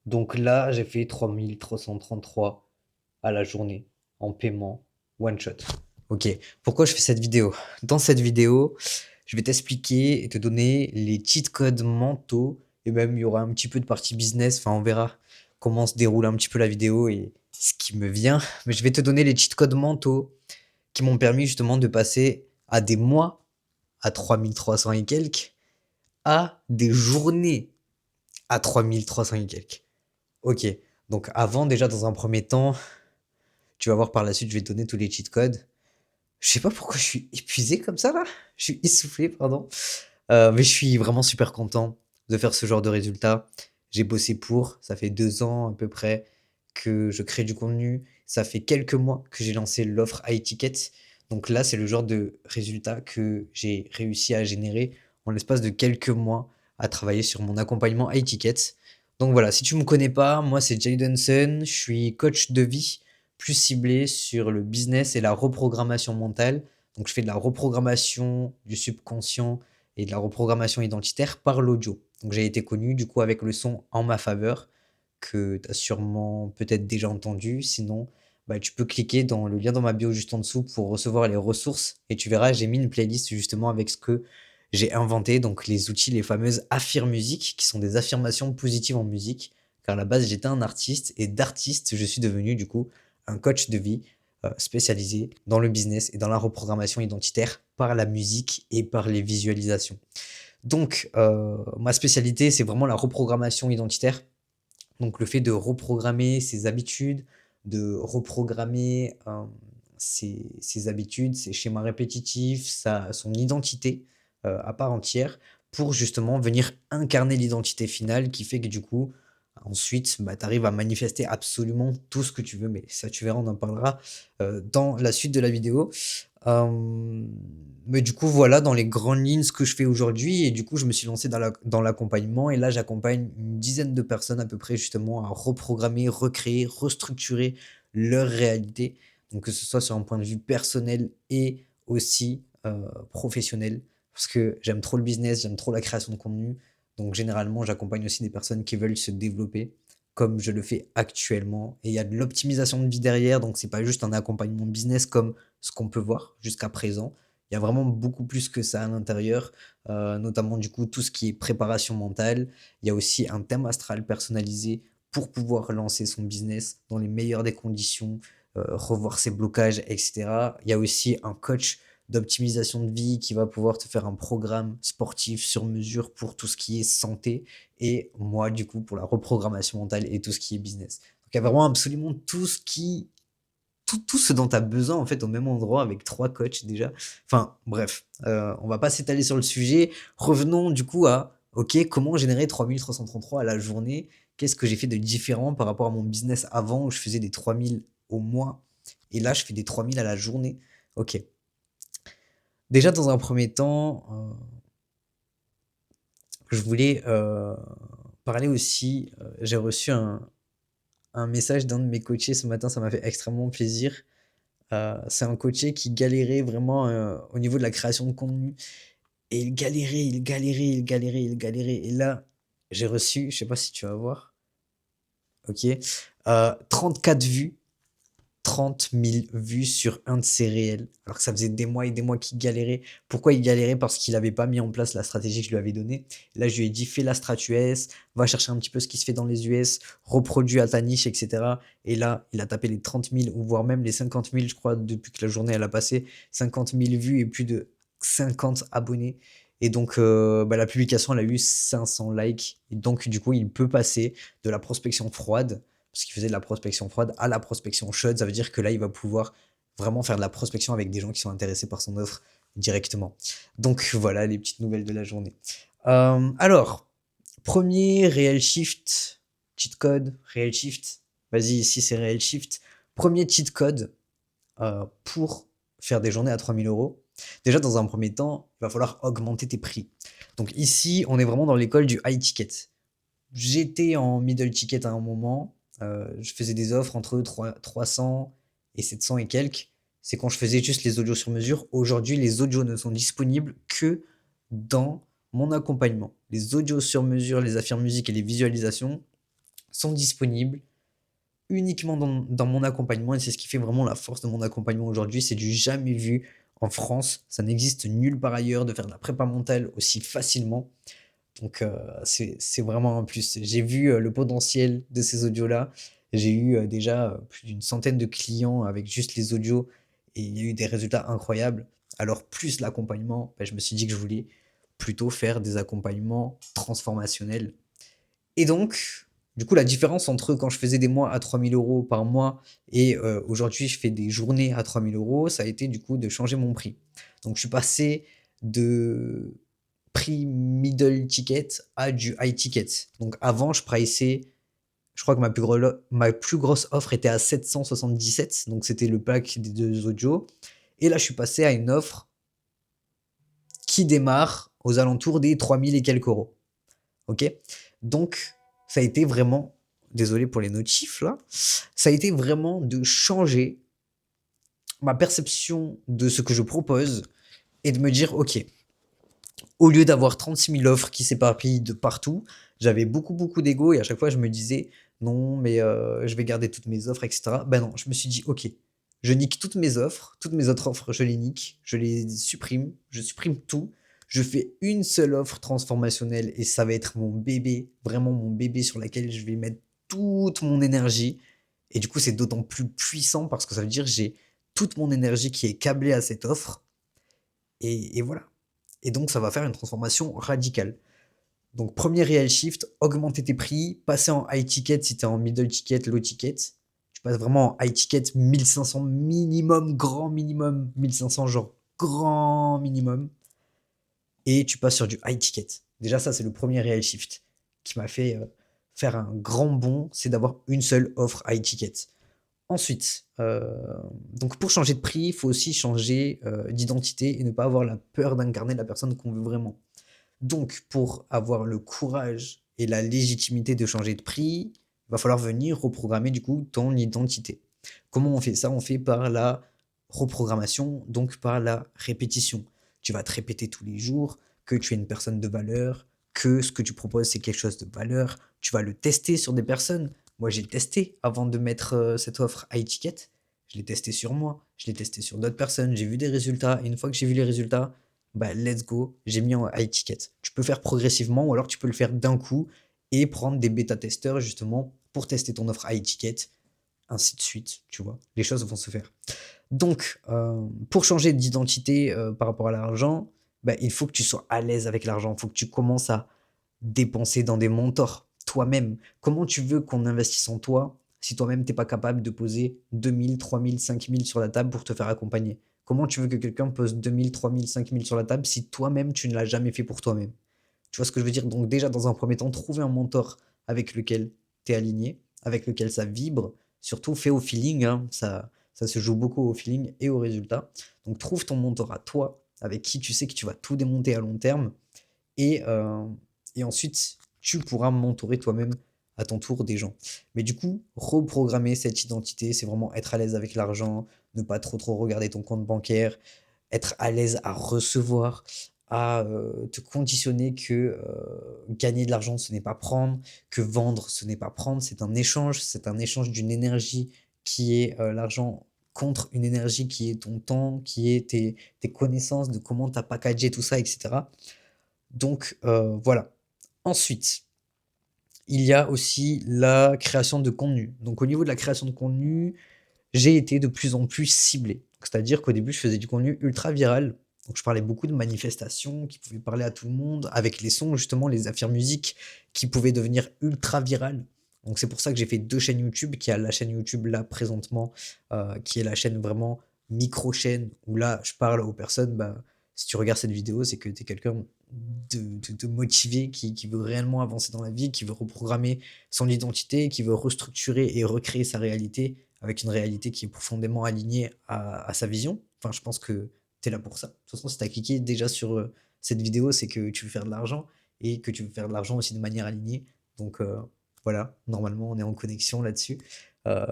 Donc là, j'ai fait 3333 à la journée en paiement one shot. Ok, pourquoi je fais cette vidéo? Dans cette vidéo, je vais t'expliquer et te donner les cheat codes mentaux et même il y aura un petit peu de partie business. Enfin, on verra comment se déroule un petit peu la vidéo et ce qui me vient. Mais je vais te donner les cheat codes mentaux qui m'ont permis justement de passer à des mois à 3300 et quelques à des journées à 3300 et quelques. Ok, donc avant déjà dans un premier temps, tu vas voir par la suite, je vais te donner tous les cheat codes. Je sais pas pourquoi je suis épuisé comme ça là. Je suis essoufflé, pardon. Mais je suis vraiment super content de faire ce genre de résultat. J'ai bossé pour, ça fait 2 ans à peu près que je crée du contenu. Ça fait quelques mois que j'ai lancé l'offre iTicket. Donc là, c'est le genre de résultat que j'ai réussi à générer en l'espace de quelques mois à travailler sur mon accompagnement iTicket. Donc voilà, si tu me connais pas, moi c'est Jaydenson, je suis coach de vie plus ciblé sur le business et la reprogrammation mentale. Donc je fais de la reprogrammation du subconscient et de la reprogrammation identitaire par l'audio. Donc j'ai été connu du coup avec le son En ma faveur, que tu as sûrement peut-être déjà entendu. Sinon, bah, tu peux cliquer dans le lien dans ma bio juste en dessous pour recevoir les ressources. Et tu verras, j'ai mis une playlist justement avec ce que j'ai inventé, donc les outils, les fameuses affirmusiques, qui sont des affirmations positives en musique. Car à la base, j'étais un artiste, et d'artiste, je suis devenu du coup un coach de vie spécialisé dans le business et dans la reprogrammation identitaire par la musique et par les visualisations. Donc, ma spécialité, c'est vraiment la reprogrammation identitaire. Donc, le fait de reprogrammer ses habitudes, de reprogrammer ses habitudes, ses schémas répétitifs, son identité à part entière, pour justement venir incarner l'identité finale qui fait que du coup, ensuite, bah, tu arrives à manifester absolument tout ce que tu veux. Mais ça, tu verras, on en parlera dans la suite de la vidéo. Euh, mais du coup, voilà, dans les grandes lignes, ce que je fais aujourd'hui. Et du coup, je me suis lancé dans l'accompagnement. Et là, j'accompagne une dizaine de personnes à peu près, justement, à reprogrammer, recréer, restructurer leur réalité. Donc, que ce soit sur un point de vue personnel et aussi professionnel. Parce que j'aime trop le business, j'aime trop la création de contenu. Donc, généralement, j'accompagne aussi des personnes qui veulent se développer comme je le fais actuellement. Et il y a de l'optimisation de vie derrière. Donc, c'est pas juste un accompagnement business comme ce qu'on peut voir jusqu'à présent. Il y a vraiment beaucoup plus que ça à l'intérieur, notamment du coup tout ce qui est préparation mentale. Il y a aussi un thème astral personnalisé pour pouvoir lancer son business dans les meilleures des conditions, revoir ses blocages, etc. Il y a aussi un coach d'optimisation de vie qui va pouvoir te faire un programme sportif sur mesure pour tout ce qui est santé et moi du coup pour la reprogrammation mentale et tout ce qui est business. Donc il y a vraiment absolument tout ce dont tu as besoin en fait au même endroit avec 3 coachs déjà. Enfin bref, on va pas s'étaler sur le sujet. Revenons du coup à, ok, comment générer 3333 à la journée? Qu'est-ce que j'ai fait de différent par rapport à mon business avant où je faisais des 3000 au mois et là je fais des 3000 à la journée? Ok. Déjà dans un premier temps, je voulais parler aussi, j'ai reçu un message d'un de mes coachés ce matin, ça m'a fait extrêmement plaisir. C'est un coaché qui galérait vraiment au niveau de la création de contenu. Et il galérait, il galérait, il galérait, il galérait. Et là, j'ai reçu, je sais pas si tu vas voir, ok, 34 vues, 30 000 vues sur un de ses réels. Alors que ça faisait des mois et des mois qu'il galérait. Pourquoi il galérait? Parce qu'il n'avait pas mis en place la stratégie que je lui avais donnée. Là, je lui ai dit, fais la strat US, va chercher un petit peu ce qui se fait dans les US, reproduis à ta niche, etc. Et là, il a tapé les 30 000 ou voire même les 50 000, je crois, depuis que la journée elle a passé. 50 000 vues et plus de 50 abonnés. Et donc, bah, la publication, elle a eu 500 likes. Et donc, du coup, il peut passer de la prospection froide parce qu'il faisait de la prospection froide à la prospection chaude. Ça veut dire que là, il va pouvoir vraiment faire de la prospection avec des gens qui sont intéressés par son offre directement. Donc voilà les petites nouvelles de la journée. Alors, premier Real Shift, cheat code, Real Shift. Vas-y, ici c'est Real Shift. Premier cheat code pour faire des journées à 3000 euros. Déjà, dans un premier temps, il va falloir augmenter tes prix. Donc ici, on est vraiment dans l'école du high ticket. J'étais en middle ticket à un moment. Je faisais des offres entre 300 et 700 et quelques. C'est quand je faisais juste les audios sur mesure. Aujourd'hui, les audios ne sont disponibles que dans mon accompagnement. Les audios sur mesure, les affirmes musique et les visualisations sont disponibles uniquement dans mon accompagnement et c'est ce qui fait vraiment la force de mon accompagnement aujourd'hui. C'est du jamais vu en France. Ça n'existe nulle part ailleurs de faire de la prépa mentale aussi facilement. Donc, c'est vraiment un plus. J'ai vu le potentiel de ces audios-là. J'ai eu déjà plus d'une centaine de clients avec juste les audios et il y a eu des résultats incroyables. Alors, plus l'accompagnement, bah, je me suis dit que je voulais plutôt faire des accompagnements transformationnels et donc, du coup, la différence entre quand je faisais des mois à 3 000 € par mois et aujourd'hui, je fais des journées à 3 000 €, ça a été du coup de changer mon prix. Donc, je suis passé de prix middle ticket à du high ticket. Donc, avant, je priçais, je crois que ma plus grosse offre était à 777, donc c'était le pack des 2 audios. Et là, je suis passé à une offre qui démarre aux alentours des 3 000 et quelques euros. Ok. Donc, ça a été vraiment, désolé pour les notifs là, ça a été vraiment de changer ma perception de ce que je propose et de me dire, ok, au lieu d'avoir 36 000 offres qui s'éparpillent de partout, j'avais beaucoup d'ego et à chaque fois je me disais, non, mais je vais garder toutes mes offres, etc. Ben non, je me suis dit, ok, je nique toutes mes offres, toutes mes autres offres, je les nique, je supprime tout, je fais une seule offre transformationnelle et ça va être mon bébé, vraiment mon bébé sur laquelle je vais mettre toute mon énergie. Et du coup, c'est d'autant plus puissant parce que ça veut dire que j'ai toute mon énergie qui est câblée à cette offre. Et voilà. Et donc, ça va faire une transformation radicale. Donc, premier real shift, augmenter tes prix, passer en high ticket si tu es en middle ticket, low ticket. Tu passes vraiment en high ticket 1500 minimum, grand minimum, 1500 genre grand minimum. Et tu passes sur du high ticket. Déjà, ça, c'est le premier real shift qui m'a fait faire un grand bond, c'est d'avoir une seule offre high ticket. Ensuite, donc pour changer de prix, il faut aussi changer d'identité et ne pas avoir la peur d'incarner la personne qu'on veut vraiment. Donc, pour avoir le courage et la légitimité de changer de prix, il va falloir venir reprogrammer du coup ton identité. Comment on fait ça? On fait par la reprogrammation, donc par la répétition. Tu vas te répéter tous les jours que tu es une personne de valeur, que ce que tu proposes c'est quelque chose de valeur. Tu vas le tester sur des personnes. Moi, j'ai testé avant de mettre cette offre high ticket. Je l'ai testé sur moi, je l'ai testé sur d'autres personnes, j'ai vu des résultats. Et une fois que j'ai vu les résultats, bah let's go, j'ai mis en high ticket. Tu peux faire progressivement ou alors tu peux le faire d'un coup et prendre des bêta-testeurs justement pour tester ton offre high ticket, ainsi de suite, tu vois. Les choses vont se faire. Donc, pour changer d'identité par rapport à l'argent, bah, il faut que tu sois à l'aise avec l'argent. Il faut que tu commences à dépenser dans des mentors toi-même. Comment tu veux qu'on investisse en toi si toi-même t'es pas capable de poser 2000, 3000, 5000 sur la table pour te faire accompagner? Comment tu veux que quelqu'un pose 2000, 3000, 5000 sur la table si toi-même tu ne l'as jamais fait pour toi-même? Tu vois ce que je veux dire? Donc déjà, dans un premier temps, trouver un mentor avec lequel tu es aligné, avec lequel ça vibre. Surtout, fais au feeling, hein, ça se joue beaucoup au feeling et au résultat. Donc trouve ton mentor à toi, avec qui tu sais que tu vas tout démonter à long terme. Et, euh, et ensuite, tu pourras mentorer toi-même à ton tour des gens. Mais du coup, reprogrammer cette identité, c'est vraiment être à l'aise avec l'argent, ne pas trop regarder ton compte bancaire, être à l'aise à recevoir, à te conditionner que gagner de l'argent, ce n'est pas prendre, que vendre, ce n'est pas prendre, c'est un échange d'une énergie qui est l'argent contre une énergie qui est ton temps, qui est tes connaissances de comment tu as packagé tout ça, etc. Donc voilà. Ensuite, il y a aussi la création de contenu. Donc au niveau de la création de contenu, j'ai été de plus en plus ciblé. C'est-à-dire qu'au début, je faisais du contenu ultra viral. Donc je parlais beaucoup de manifestations qui pouvaient parler à tout le monde, avec les sons, justement, les affaires musique qui pouvaient devenir ultra virales. Donc c'est pour ça que j'ai fait 2 chaînes YouTube, qui a la chaîne YouTube là présentement, qui est la chaîne vraiment micro-chaîne, où là je parle aux personnes, bah, si tu regardes cette vidéo, c'est que tu es quelqu'un de motivé, qui veut réellement avancer dans la vie, qui veut reprogrammer son identité, qui veut restructurer et recréer sa réalité avec une réalité qui est profondément alignée à sa vision. Enfin, je pense que tu es là pour ça. De toute façon, si tu as cliqué déjà sur cette vidéo, c'est que tu veux faire de l'argent et que tu veux faire de l'argent aussi de manière alignée. Donc voilà, normalement, on est en connexion là-dessus. Euh,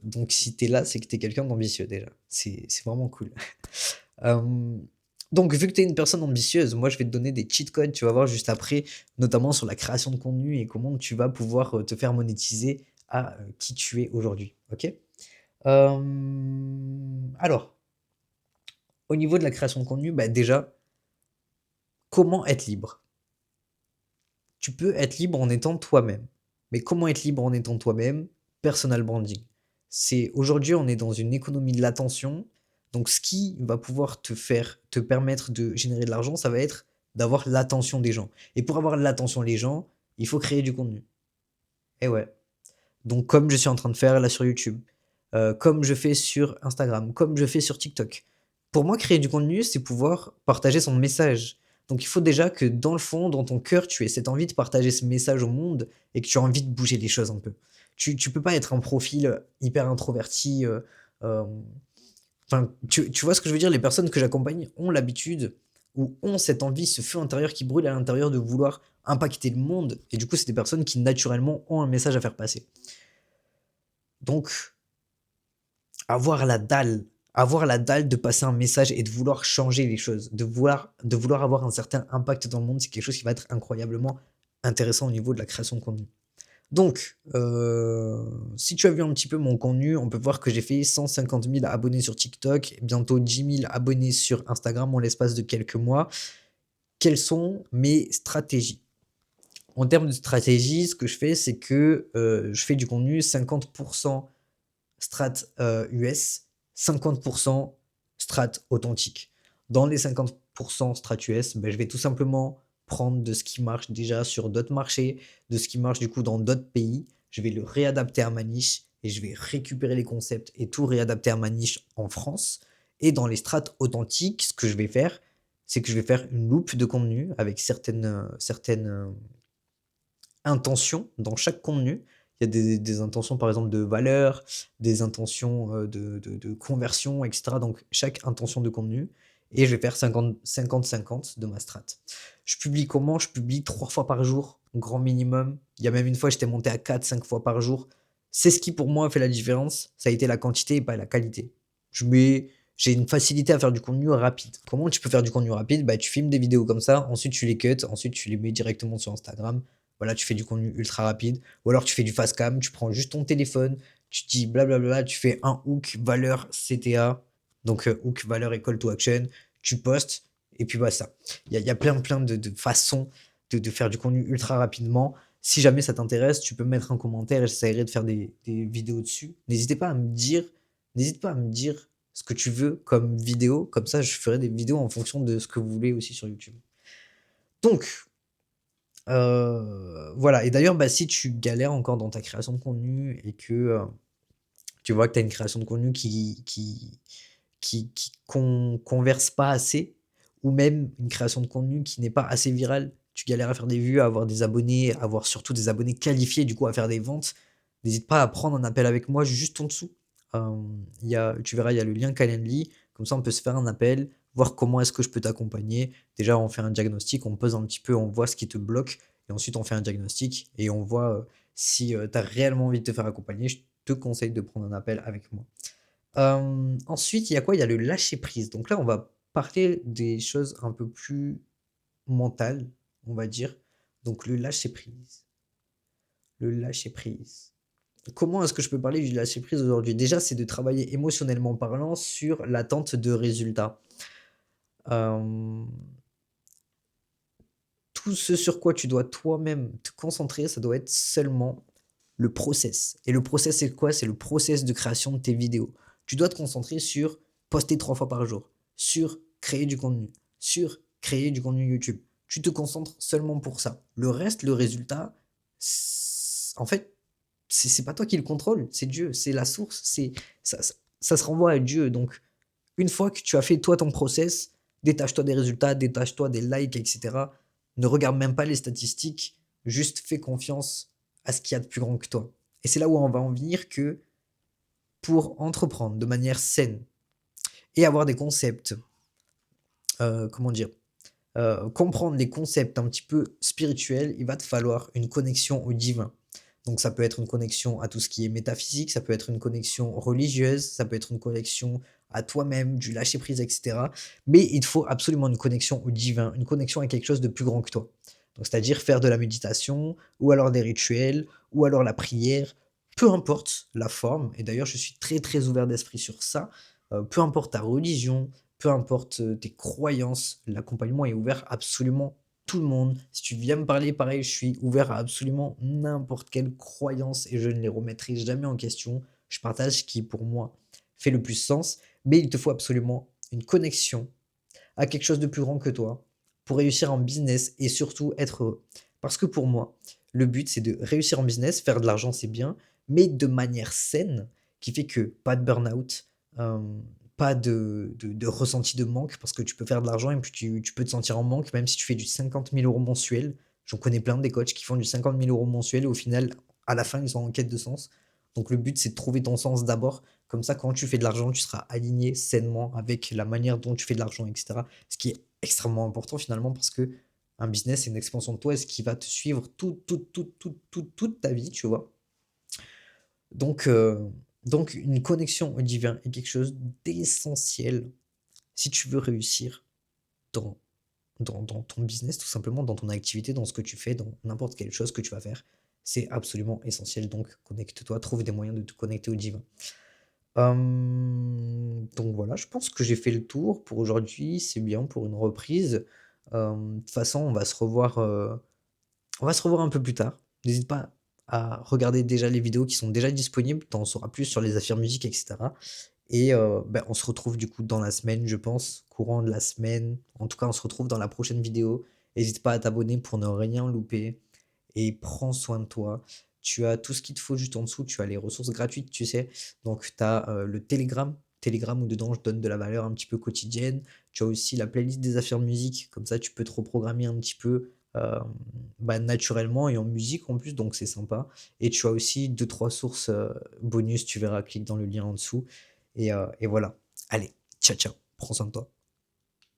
donc si tu es là, c'est que tu es quelqu'un d'ambitieux déjà. C'est vraiment cool. Euh, Donc, vu que tu es une personne ambitieuse, moi, je vais te donner des cheat codes, tu vas voir juste après, notamment sur la création de contenu et comment tu vas pouvoir te faire monétiser à qui tu es aujourd'hui. Ok? Alors, au niveau de la création de contenu, bah, déjà, comment être libre? Tu peux être libre en étant toi-même. Mais comment être libre en étant toi-même? Personal branding. C'est aujourd'hui, on est dans une économie de l'attention. Donc, ce qui va pouvoir te permettre de générer de l'argent, ça va être d'avoir l'attention des gens. Et pour avoir l'attention des gens, il faut créer du contenu. Et ouais. Donc, comme je suis en train de faire là sur YouTube, comme je fais sur Instagram, comme je fais sur TikTok. Pour moi, créer du contenu, c'est pouvoir partager son message. Donc, il faut déjà que dans le fond, dans ton cœur, tu aies cette envie de partager ce message au monde et que tu as envie de bouger les choses un peu. Tu peux pas être un profil hyper introverti. Euh, Enfin, tu vois ce que je veux dire? Les personnes que j'accompagne ont l'habitude ou ont cette envie, ce feu intérieur qui brûle à l'intérieur de vouloir impacter le monde. Et du coup, c'est des personnes qui naturellement ont un message à faire passer. Donc, avoir la dalle de passer un message et de vouloir changer les choses, de vouloir avoir un certain impact dans le monde, c'est quelque chose qui va être incroyablement intéressant au niveau de la création de contenu. Donc, si tu as vu un petit peu mon contenu, on peut voir que j'ai fait 150 000 abonnés sur TikTok, bientôt 10 000 abonnés sur Instagram en l'espace de quelques mois. Quelles sont mes stratégies? En termes de stratégie, ce que je fais, c'est que je fais du contenu 50% strat US, 50% strat authentique. Dans les 50% strat US, ben, je vais tout simplement prendre de ce qui marche déjà sur d'autres marchés, de ce qui marche du coup dans d'autres pays, je vais le réadapter à ma niche et je vais récupérer les concepts et tout réadapter à ma niche en France. Et dans les strates authentiques, ce que je vais faire, c'est que je vais faire une loupe de contenu avec certaines intentions dans chaque contenu. Il y a des intentions, par exemple, de valeur, des intentions de conversion, etc. Donc, chaque intention de contenu. Et je vais faire 50-50 de ma strat. Je publie comment? Je publie 3 fois par jour, grand minimum. Il y a même une fois, j'étais monté à 4-5 fois par jour. C'est ce qui, pour moi, fait la différence. Ça a été la quantité et pas la qualité. J'ai une facilité à faire du contenu rapide. Comment tu peux faire du contenu rapide? Bah, tu filmes des vidéos comme ça, ensuite tu les cuts, ensuite tu les mets directement sur Instagram. Voilà, tu fais du contenu ultra rapide. Ou alors tu fais du fast cam, tu prends juste ton téléphone, tu dis blablabla, tu fais un hook valeur CTA, donc hook valeur et call to action, tu postes, et puis bah ça. Il y a plein de façons de faire du contenu ultra rapidement. Si jamais ça t'intéresse, tu peux me mettre un commentaire et j'essaierai de faire des vidéos dessus. N'hésite pas à me dire ce que tu veux comme vidéo, comme ça je ferai des vidéos en fonction de ce que vous voulez aussi sur YouTube. Donc, voilà. Et d'ailleurs, bah, si tu galères encore dans ta création de contenu et que tu vois que tu as une création de contenu qui converse pas assez, ou même une création de contenu qui n'est pas assez virale, tu galères à faire des vues, à avoir des abonnés, à avoir surtout des abonnés qualifiés, du coup à faire des ventes, n'hésite pas à prendre un appel avec moi juste en dessous. Tu verras, il y a le lien Calendly, comme ça on peut se faire un appel, voir comment est-ce que je peux t'accompagner. Déjà, on fait un diagnostic, on pose un petit peu, on voit ce qui te bloque, et ensuite on fait un diagnostic et on voit si tu as réellement envie de te faire accompagner. Je te conseille de prendre un appel avec moi. Ensuite, il y a quoi? Il y a le lâcher prise. Donc là, on va parler des choses un peu plus mentales, on va dire. Donc le lâcher prise. Le lâcher prise. Comment est-ce que je peux parler du lâcher prise aujourd'hui? Déjà, c'est de travailler émotionnellement parlant sur l'attente de résultats. Hem, Tout ce sur quoi tu dois toi-même te concentrer, ça doit être seulement le process. Et le process, c'est quoi? C'est le process de création de tes vidéos. Tu dois te concentrer sur poster 3 fois par jour, sur créer du contenu, sur créer du contenu YouTube. Tu te concentres seulement pour ça. Le reste, le résultat, en fait, c'est pas toi qui le contrôle, c'est Dieu, c'est la source, ça se renvoie à Dieu. Donc, une fois que tu as fait toi ton process, détache-toi des résultats, détache-toi des likes, etc. Ne regarde même pas les statistiques, juste fais confiance à ce qu'il y a de plus grand que toi. Et c'est là où on va en venir que pour entreprendre de manière saine et avoir des concepts, comment dire, comprendre les concepts un petit peu spirituels, il va te falloir une connexion au divin. Donc ça peut être une connexion à tout ce qui est métaphysique, ça peut être une connexion religieuse, ça peut être une connexion à toi-même, du lâcher-prise, et cetera. Mais il te faut absolument une connexion au divin, une connexion à quelque chose de plus grand que toi. Donc c'est-à-dire faire de la méditation ou alors des rituels ou alors la prière, peu importe la forme et d'ailleurs je suis très, très ouvert d'esprit sur ça, peu importe ta religion, peu importe, tes croyances, l'accompagnement est ouvert à absolument tout le monde. Si tu viens me parler, pareil, je suis ouvert à absolument n'importe quelle croyance et je ne les remettrai jamais en question. Je partage ce qui, pour moi, fait le plus sens, mais il te faut absolument une connexion à quelque chose de plus grand que toi pour réussir en business et surtout être heureux. Parce que pour moi, le but, c'est de réussir en business, faire de l'argent, c'est bien, mais de manière saine, qui fait que pas de burn-out, pas de ressenti de manque, parce que tu peux faire de l'argent et puis tu peux te sentir en manque, même si tu fais du 50 000 € mensuel. J'en connais plein des coachs qui font du 50 000 € mensuel et au final, à la fin, ils sont en quête de sens. Donc le but, c'est de trouver ton sens d'abord. Comme ça, quand tu fais de l'argent, tu seras aligné sainement avec la manière dont tu fais de l'argent, etc. Ce qui est extrêmement important finalement parce que un business, c'est une expansion de toi et ce qui va te suivre toute ta vie, tu vois. Donc, euh, donc une connexion au divin est quelque chose d'essentiel si tu veux réussir dans, dans ton business, tout simplement, dans ton activité, dans ce que tu fais, dans n'importe quelle chose que tu vas faire. C'est absolument essentiel. Donc, connecte-toi, trouve des moyens de te connecter au divin. Donc voilà, je pense que j'ai fait le tour pour aujourd'hui. C'est bien pour une reprise. De toute façon, on va se revoir un peu plus tard. N'hésite pas à regarder déjà les vidéos qui sont déjà disponibles. Tu en sauras plus sur les affaires musique, et cetera. Et bah, on se retrouve du coup dans la semaine, je pense, courant de la semaine. En tout cas, on se retrouve dans la prochaine vidéo. N'hésite pas à t'abonner pour ne rien louper et prends soin de toi. Tu as tout ce qu'il te faut juste en dessous, tu as les ressources gratuites, tu sais. Donc tu as le Telegram où dedans je donne de la valeur un petit peu quotidienne. Tu as aussi la playlist des affaires musique, comme ça tu peux te reprogrammer un petit peu bah, naturellement et en musique en plus, donc c'est sympa. Et tu as aussi deux trois sources bonus, tu verras, clique dans le lien en dessous. Et voilà. Allez, ciao ciao, prends soin de toi.